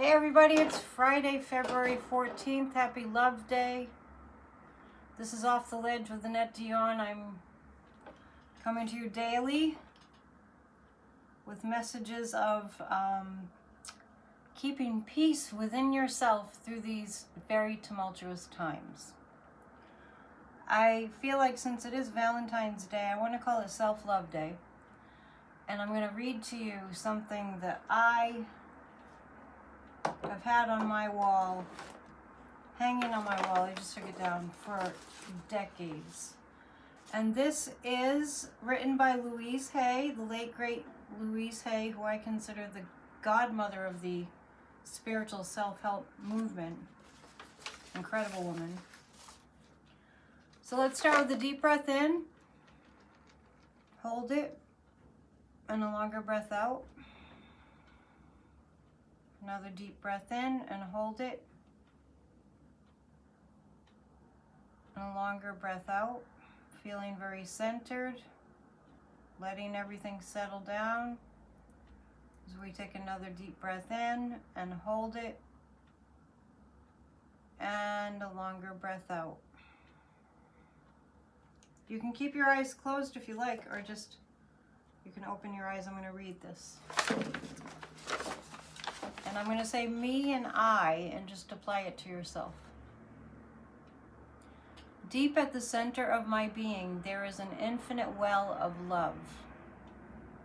Hey everybody, it's Friday, February 14th. Happy Love Day. This is Off the Ledge with Annette Dion. I'm coming to you daily with messages of keeping peace within yourself through these very tumultuous times. I feel like since it is Valentine's Day, I want to call it Self-Love Day. And I'm going to read to you something that I've had on my wall, hanging on my wall. I just took it down for decades. And this is written by Louise Hay, the late great Louise Hay, who I consider the godmother of the spiritual self-help movement. Incredible woman. So let's start with a deep breath in. Hold it. And a longer breath out. Another deep breath in and hold it. And a longer breath out. Feeling very centered. Letting everything settle down. As we take another deep breath in and hold it. And a longer breath out. You can keep your eyes closed if you like, or just you can open your eyes. I'm going to read this. And I'm going to say me and I and just apply it to yourself. Deep at the center of my being, there is an infinite well of love.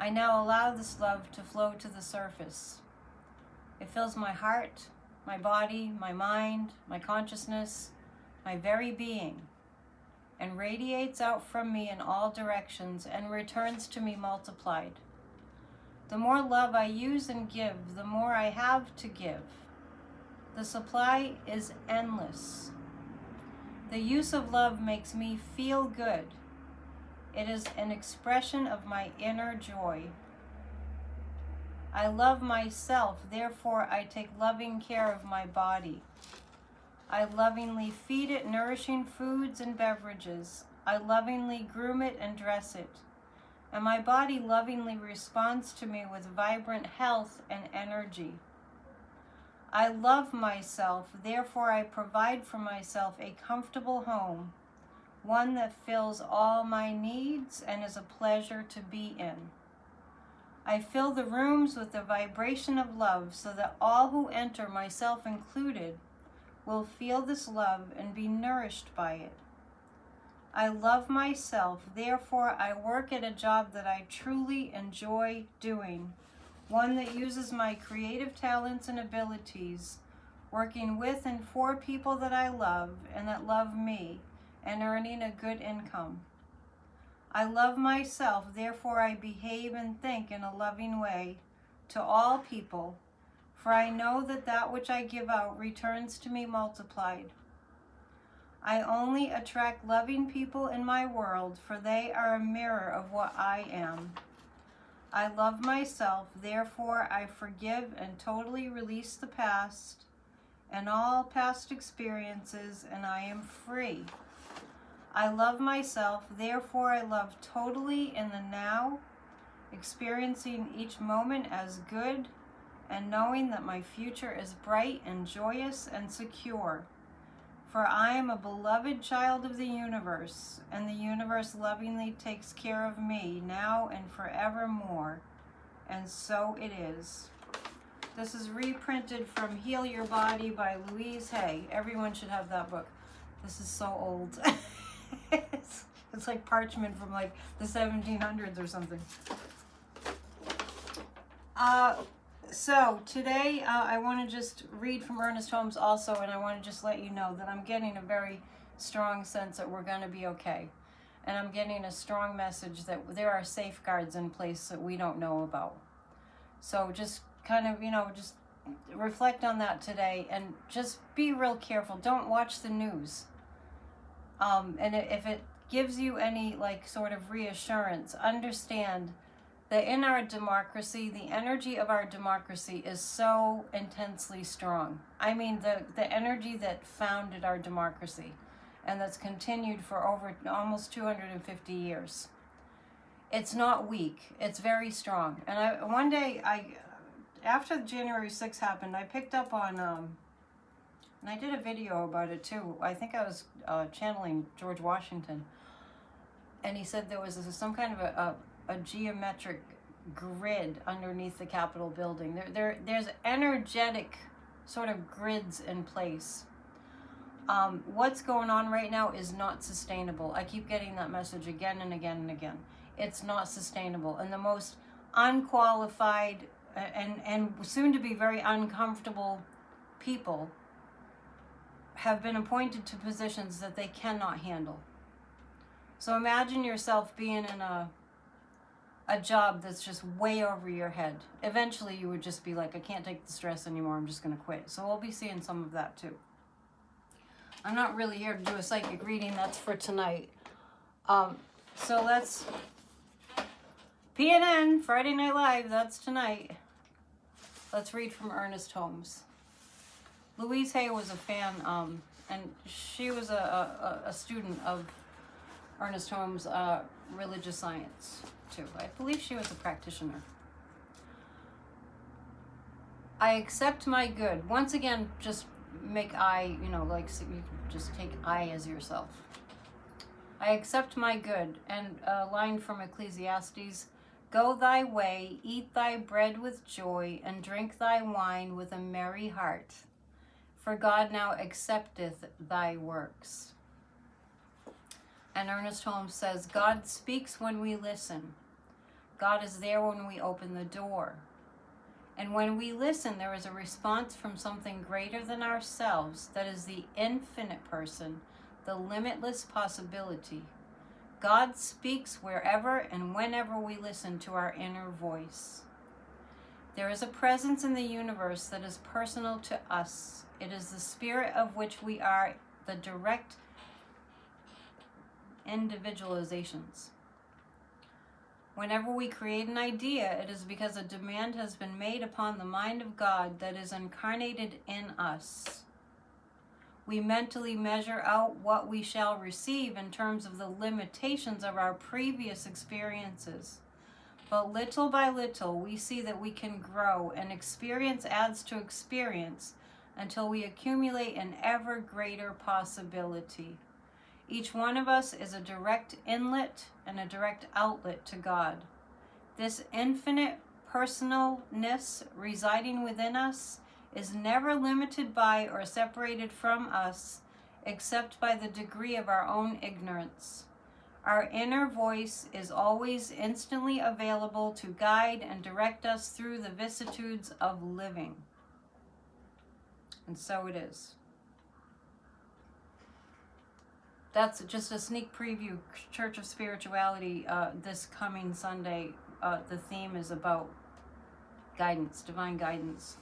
I now allow this love to flow to the surface. It fills my heart, my body, my mind, my consciousness, my very being, and radiates out from me in all directions and returns to me multiplied. The more love I use and give, the more I have to give. The supply is endless. The use of love makes me feel good. It is an expression of my inner joy. I love myself, therefore I take loving care of my body. I lovingly feed it nourishing foods and beverages. I lovingly groom it and dress it. And my body lovingly responds to me with vibrant health and energy. I love myself, therefore I provide for myself a comfortable home, one that fills all my needs and is a pleasure to be in. I fill the rooms with the vibration of love so that all who enter, myself included, will feel this love and be nourished by it. I love myself, therefore I work at a job that I truly enjoy doing, one that uses my creative talents and abilities, working with and for people that I love and that love me, and earning a good income. I love myself, therefore I behave and think in a loving way to all people, for I know that that which I give out returns to me multiplied. I only attract loving people in my world, for they are a mirror of what I am. I love myself, therefore I forgive and totally release the past and all past experiences, and I am free. I love myself, therefore I love totally in the now, experiencing each moment as good and knowing that my future is bright and joyous and secure. For I am a beloved child of the universe, and the universe lovingly takes care of me now and forevermore. And so it is. This is reprinted from Heal Your Body by Louise Hay. Everyone should have that book. This is so old. It's like parchment from like the 1700s or something. So today I want to just read from Ernest Holmes also, and I want to just let you know that I'm getting a very strong sense that we're going to be okay. And I'm getting a strong message that there are safeguards in place that we don't know about. So just kind of, just reflect on that today and just be real careful. Don't watch the news. And if it gives you any like sort of reassurance, understand that in our democracy, the energy of our democracy is so intensely strong. I mean, the energy that founded our democracy and that's continued for over almost 250 years. It's not weak, it's very strong. And one day after January 6th happened, I picked up on, and I did a video about it too. I think I was channeling George Washington. And he said there was some kind of a geometric grid underneath the Capitol building. There's energetic sort of grids in place. What's going on right now is not sustainable. I keep getting that message again and again and again. It's not sustainable. And the most unqualified and soon to be very uncomfortable people have been appointed to positions that they cannot handle. So imagine yourself being in a job that's just way over your head. Eventually you would just be like, I can't take the stress anymore, I'm just going to quit. So we'll be seeing some of that too. I'm not really here to do a psychic reading, that's for tonight. So let's, PNN, Friday Night Live, that's tonight. Let's read from Ernest Holmes. Louise Hay was a fan, and she was a student of Ernest Holmes' religious science too. I believe she was a practitioner. I accept my good. Once again, just make I, like so you just take I as yourself. I accept my good. And a line from Ecclesiastes, go thy way, eat thy bread with joy, and drink thy wine with a merry heart. For God now accepteth thy works. And Ernest Holmes says, God speaks when we listen. God is there when we open the door. And when we listen, there is a response from something greater than ourselves, that is the infinite person, the limitless possibility. God speaks wherever and whenever we listen to our inner voice. There is a presence in the universe that is personal to us. It is the spirit of which we are the direct individualizations. Whenever we create an idea, it is because a demand has been made upon the mind of God that is incarnated in us. We mentally measure out what we shall receive in terms of the limitations of our previous experiences. But little by little, we see that we can grow, and experience adds to experience until we accumulate an ever greater possibility. Each one of us is a direct inlet and a direct outlet to God. This infinite personalness residing within us is never limited by or separated from us except by the degree of our own ignorance. Our inner voice is always instantly available to guide and direct us through the vicissitudes of living. And so it is. That's just a sneak preview. Church of Spirituality, this coming Sunday, the theme is about guidance, divine guidance.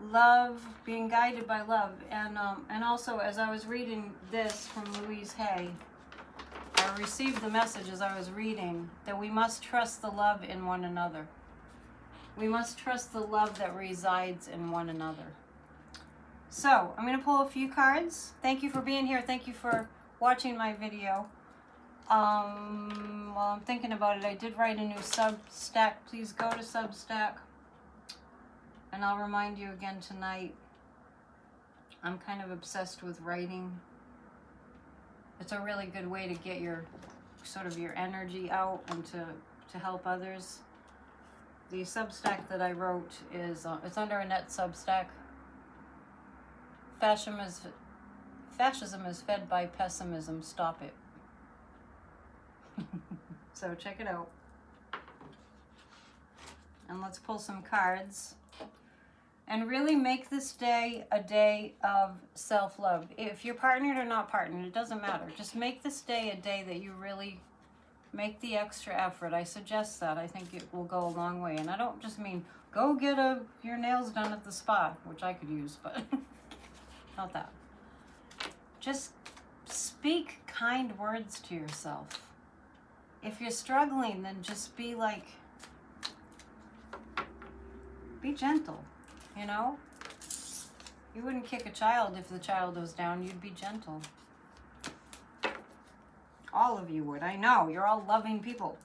Love, being guided by love. And also, as I was reading this from Louise Hay, I received the message as I was reading that we must trust the love in one another. We must trust the love that resides in one another. So, I'm going to pull a few cards. Thank you for being here. Thank you for watching my video. While I'm thinking about it, I did write a new Substack. Please go to Substack. And I'll remind you again tonight, I'm kind of obsessed with writing. It's a really good way to get your energy out and to help others. The Substack that I wrote is, it's under a net Substack. Fascism is fed by pessimism. Stop it. So check it out. And let's pull some cards. And really make this day a day of self-love. If you're partnered or not partnered, it doesn't matter. Just make this day a day that you really make the extra effort. I suggest that. I think it will go a long way. And I don't just mean go get your nails done at the spa, which I could use, but not that. Just speak kind words to yourself. If you're struggling, then just be gentle, You wouldn't kick a child if the child was down. You'd be gentle. All of you would. I know. You're all loving people.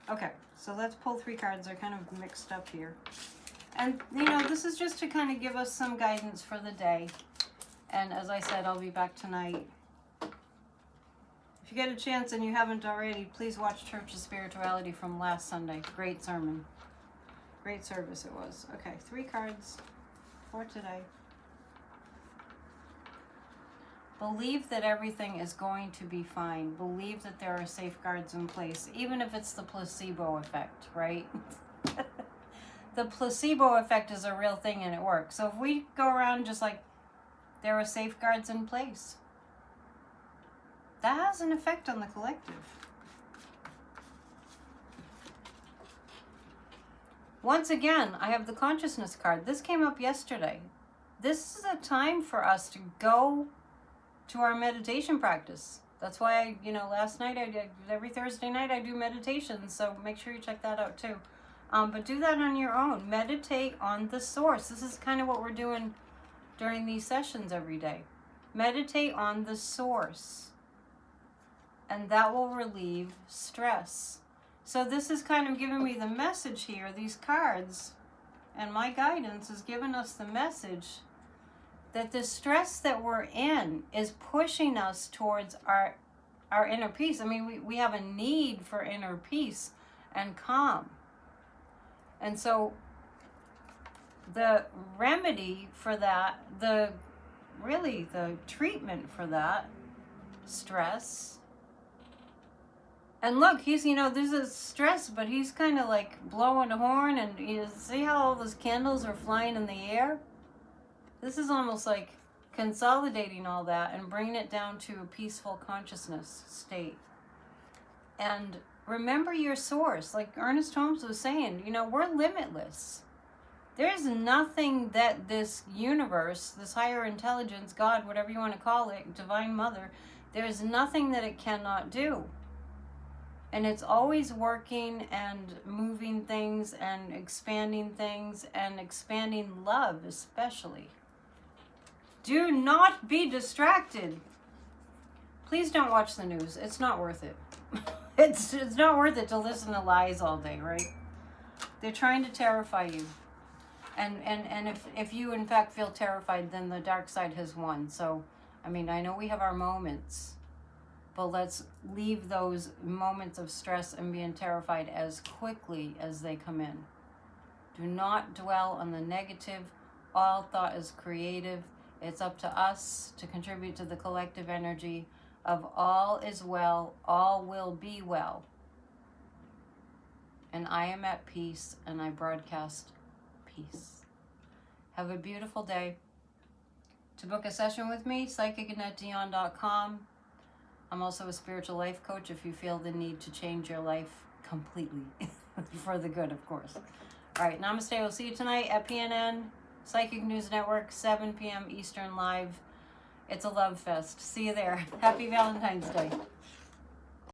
Okay. So let's pull 3 cards. They're kind of mixed up here. And, you know, this is just to kind of give us some guidance for the day. And as I said, I'll be back tonight. If you get a chance and you haven't already, please watch Church of Spirituality from last Sunday. Great sermon. Great service it was. Okay, 3 cards for today. Believe that everything is going to be fine. Believe that there are safeguards in place, even if it's the placebo effect, right? The placebo effect is a real thing and it works. So if we go around just like there are safeguards in place, that has an effect on the collective. Once again, I have the consciousness card. This came up yesterday. This is a time for us to go to our meditation practice. That's why last night every Thursday night I do meditation, so make sure you check that out too. But do that on your own. Meditate on the source. This is kind of what we're doing during these sessions every day. Meditate on the source, and that will relieve stress. So this is kind of giving me the message here. These cards and my guidance is giving us the message that the stress that we're in is pushing us towards our inner peace. I mean, we have a need for inner peace and calm. And so the remedy for that, the treatment for that stress. And look, he's, this is stress, but he's kind of like blowing a horn, and see how all those candles are flying in the air? This is almost like consolidating all that and bringing it down to a peaceful consciousness state. And remember your source. Like Ernest Holmes was saying, we're limitless. There's nothing that this universe, this higher intelligence, God, whatever you want to call it, Divine Mother, there's nothing that it cannot do. And it's always working and moving things and expanding love especially. Do not be distracted. Please don't watch the news. It's not worth it. It's not worth it to listen to lies all day, right? They're trying to terrify you. And if you in fact feel terrified, then the dark side has won. So, I mean, I know we have our moments, but let's leave those moments of stress and being terrified as quickly as they come in. Do not dwell on the negative. All thought is creative. It's up to us to contribute to the collective energy of all is well, all will be well. And I am at peace, and I broadcast peace. Have a beautiful day. To book a session with me, psychic@dion.com. I'm also a spiritual life coach if you feel the need to change your life completely. For the good, of course. All right, namaste. We'll see you tonight at PNN, Psychic News Network, 7 p.m. Eastern live. It's a love fest. See you there. Happy Valentine's Day.